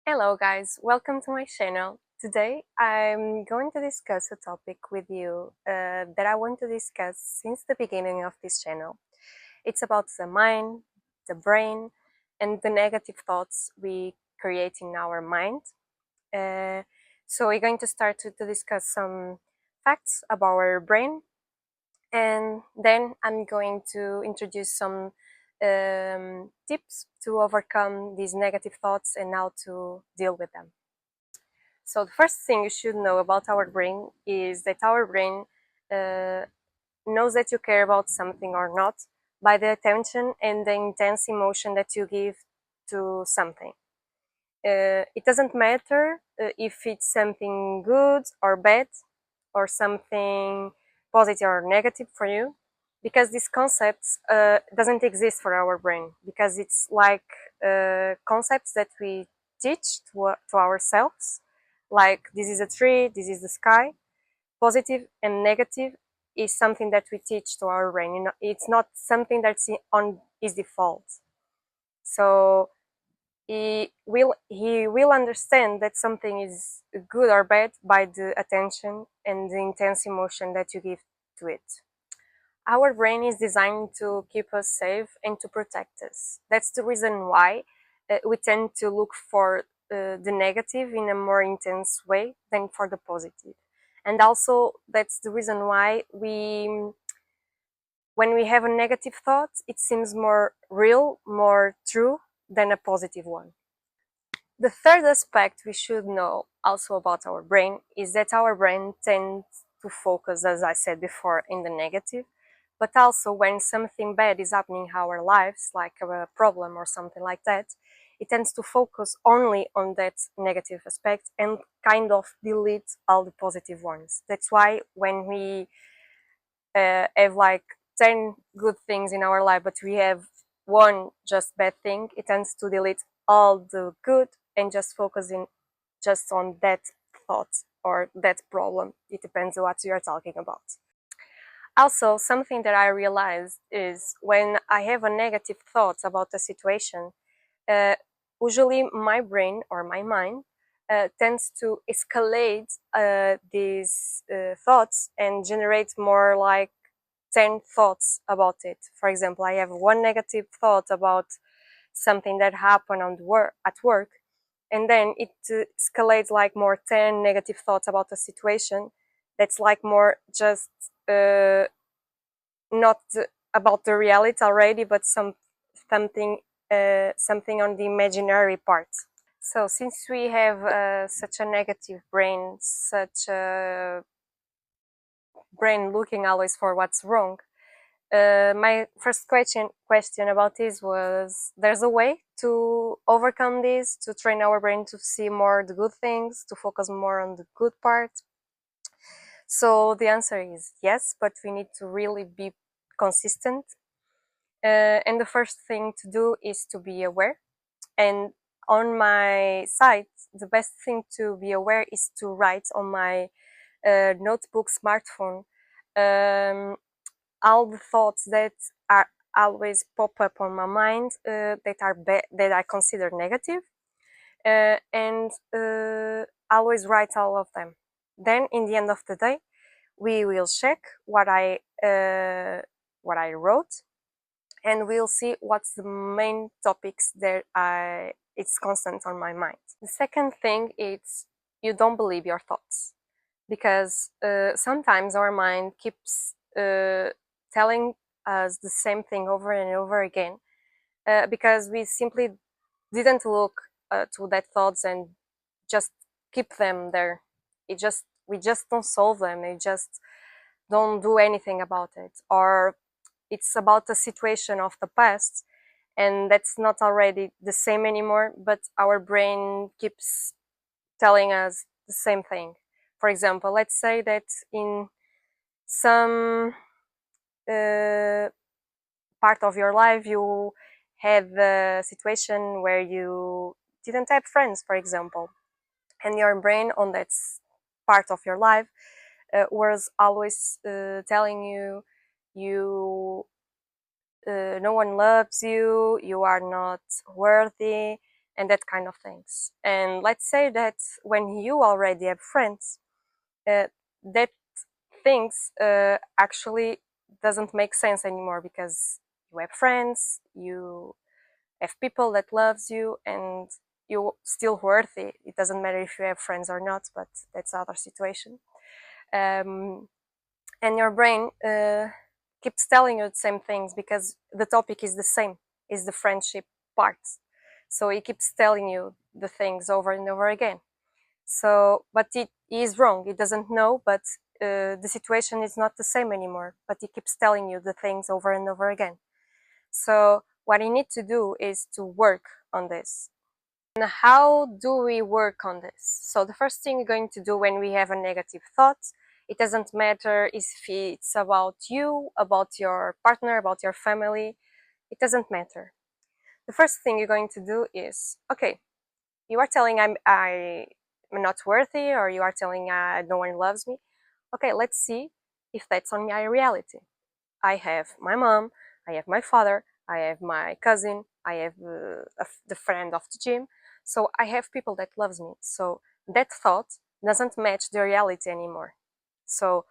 Hello guys, welcome to my channel. Today I'm going to discuss a topic with you that I want to discuss since the beginning of this channel. It's about the mind, the brain, and the negative thoughts we create in our mind. Uh, so we're going to start to discuss some facts about our brain, and then I'm going to introduce some tips to overcome these negative thoughts and how to deal with them. So the first thing you should know about our brain is that our brain uh, knows that you care about something or not by the attention and the intense emotion that you give to something. It doesn't matter if it's something good or bad or something positive or negative for you, because these concepts doesn't exist for our brain, because it's like concepts that we teach to ourselves, like this is a tree, this is the sky. Positive and negative is something that we teach to our brain. It's not something that's on its default. So he will understand that something is good or bad by the attention and the intense emotion that you give to it. Our brain is designed to keep us safe and to protect us. That's the reason why we tend to look for the negative in a more intense way than for the positive. And also, that's the reason why when we have a negative thought, it seems more real, more true than a positive one. The third aspect we should know also about our brain is that our brain tends to focus, as I said before, in the negative, but also when something bad is happening in our lives, like a problem or something like that, it tends to focus only on that negative aspect and kind of delete all the positive ones. That's why when we have like 10 good things in our life, but we have one just bad thing, it tends to delete all the good and just focusing just on that thought or that problem. It depends on what you're talking about. Also, something that I realized is when I have a negative thought about a situation, uh, usually my brain or my mind tends to escalate these thoughts and generate more like 10 thoughts about it. For example, I have one negative thought about something that happened at work, and then it escalates like more 10 negative thoughts about a situation that's like more just not about the reality already, but something something on the imaginary part. So since we have such a negative brain, such a brain looking always for what's wrong, my first question about this was: there's a way to overcome this, to train our brain to see more the good things, to focus more on the good part? So the answer is yes, but we need to really be consistent. And the first thing to do is to be aware. And on my site, the best thing to be aware is to write on my notebook smartphone um, all the thoughts that are always pop up on my mind that I consider negative, and always write all of them. Then, in the end of the day, we will check what I wrote, and we'll see what's the main topics that it's constant on my mind. The second thing is you don't believe your thoughts, because sometimes our mind keeps telling us the same thing over and over again, because we simply didn't look to that thoughts and just keep them there. We just don't solve them. We just don't do anything about it, or it's about a situation of the past and that's not already the same anymore, but our brain keeps telling us the same thing. For example, let's say that in some uh, part of your life you had a situation where you didn't have friends, for example, and your brain on that part of your life was always telling you you no one loves you, you are not worthy, and that kind of things. And let's say that when you already have friends, that things actually doesn't make sense anymore, because you have friends, you have people that loves you, and you still worthy. It doesn't matter if you have friends or not, but that's other situation. um, and your brain keeps telling you the same things because the topic is the same, is the friendship part. So it keeps telling you the things over and over again. So, but it is wrong. It doesn't know, but the situation is not the same anymore. But it keeps telling you the things over and over again. So what you need to do is to work on this. And how do we work on this? So the first thing you're going to do when we have a negative thought, it doesn't matter if it's about you, about your partner, about your family, it doesn't matter. The first thing you're going to do is, okay, you are telling I'm not worthy, or you are telling no one loves me. Okay, let's see if that's on my reality. I have my mom, I have my father, I have my cousin, I have the friend of the gym. So I have people that loves me. So that thought doesn't match the reality anymore. So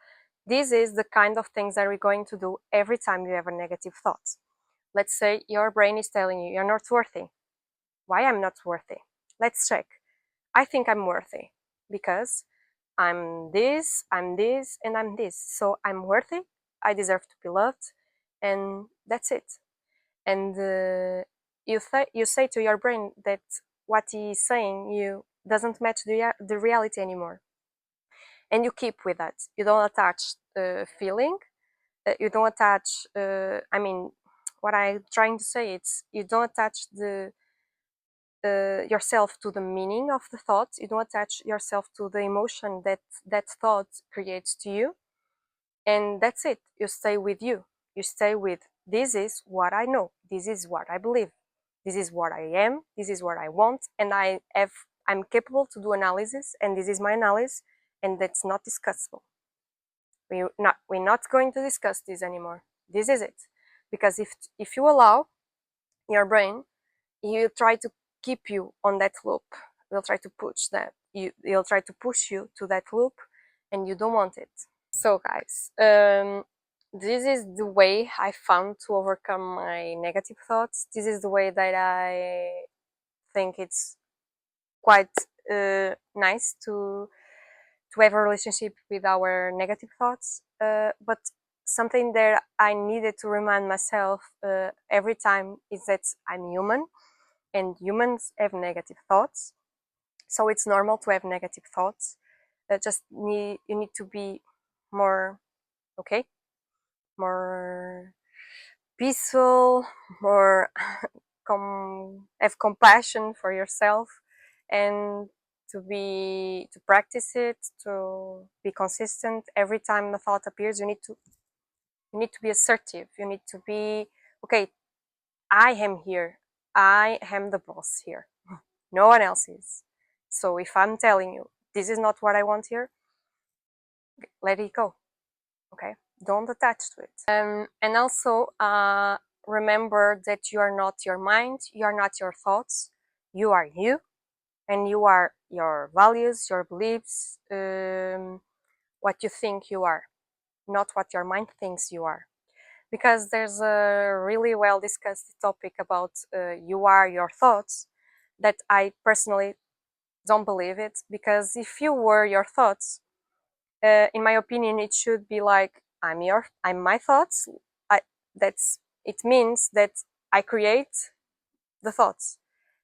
this is the kind of things that we're going to do every time you have a negative thought. Let's say your brain is telling you you're not worthy. Why I'm not worthy? Let's check. I think I'm worthy because I'm this, and I'm this. So I'm worthy. I deserve to be loved, and that's it. And you say to your brain that what he's saying you doesn't match the reality anymore, and you keep with that. You don't attach feeling. You don't attach. I mean, what I'm trying to say is you don't attach the yourself to the meaning of the thought. You don't attach yourself to the emotion that that thought creates to you, and that's it. You stay with you. You stay with, this is what I know, this is what I believe, this is what I am, this is what I want, and I'm capable to do analysis, and this is my analysis, and that's not discussable. We're not going to discuss this anymore. This is it. Because if you allow your brain, you try to keep you on that loop. They'll try to push that. They'll try to push you to that loop, and you don't want it. So, guys, this is the way I found to overcome my negative thoughts. This is the way that I think it's quite nice to have a relationship with our negative thoughts. But something that I needed to remind myself every time is that I'm human, and humans have negative thoughts. So it's normal to have negative thoughts. You need to be more okay, more peaceful, more have compassion for yourself, and to practice it, to be consistent. Every time a thought appears, you need to be assertive. You need to be, okay, I am here. I am the boss here. No one else is. So if I'm telling you this is not what I want here, let it go. Okay, don't attach to it. And also remember that you are not your mind, you are not your thoughts, you are you, and you are your values, your beliefs, what you think you are, not what your mind thinks you are. Because there's a really well discussed topic about you are your thoughts, that I personally don't believe it. Because if you were your thoughts, in my opinion, it should be like, I'm my thoughts. I that's it means that I create the thoughts.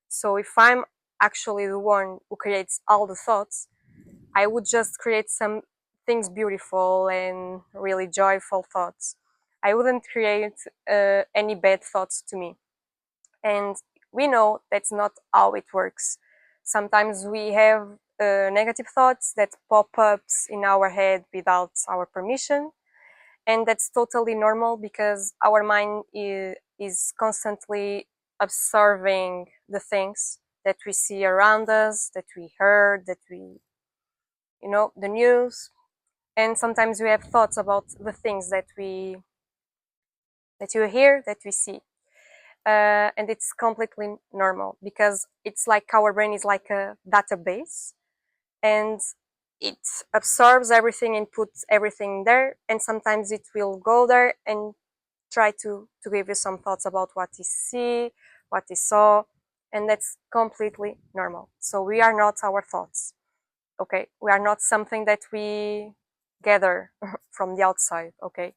So if I'm actually the one who creates all the thoughts, I would just create some things beautiful and really joyful thoughts. I wouldn't create any bad thoughts to me. And we know that's not how it works. Sometimes we have negative thoughts that pop up in our head without our permission, and that's totally normal because our mind is constantly observing the things that we see around us, that we heard, that we, the news. And sometimes we have thoughts about the things that you hear, that we see. and it's completely normal because it's like our brain is like a database, and it absorbs everything and puts everything there, and sometimes it will go there and try to give you some thoughts about what you see, what you saw, and that's completely normal. So we are not our thoughts, okay? We are not something that we gather from the outside, okay?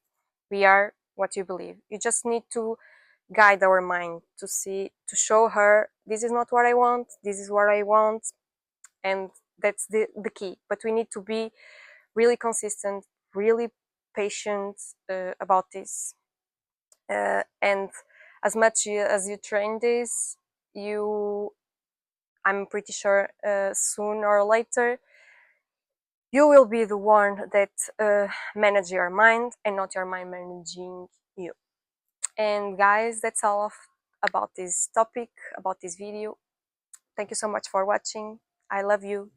We are what you believe. You just need to guide our mind to see, to show her, this is not what I want, this is what I want, and that's the key. But we need to be really consistent, really patient about this. And as much as you train this, you, I'm pretty sure soon or later, you will be the one that manage your mind and not your mind managing you. And guys, that's all about this topic, about this video. Thank you so much for watching. I love you.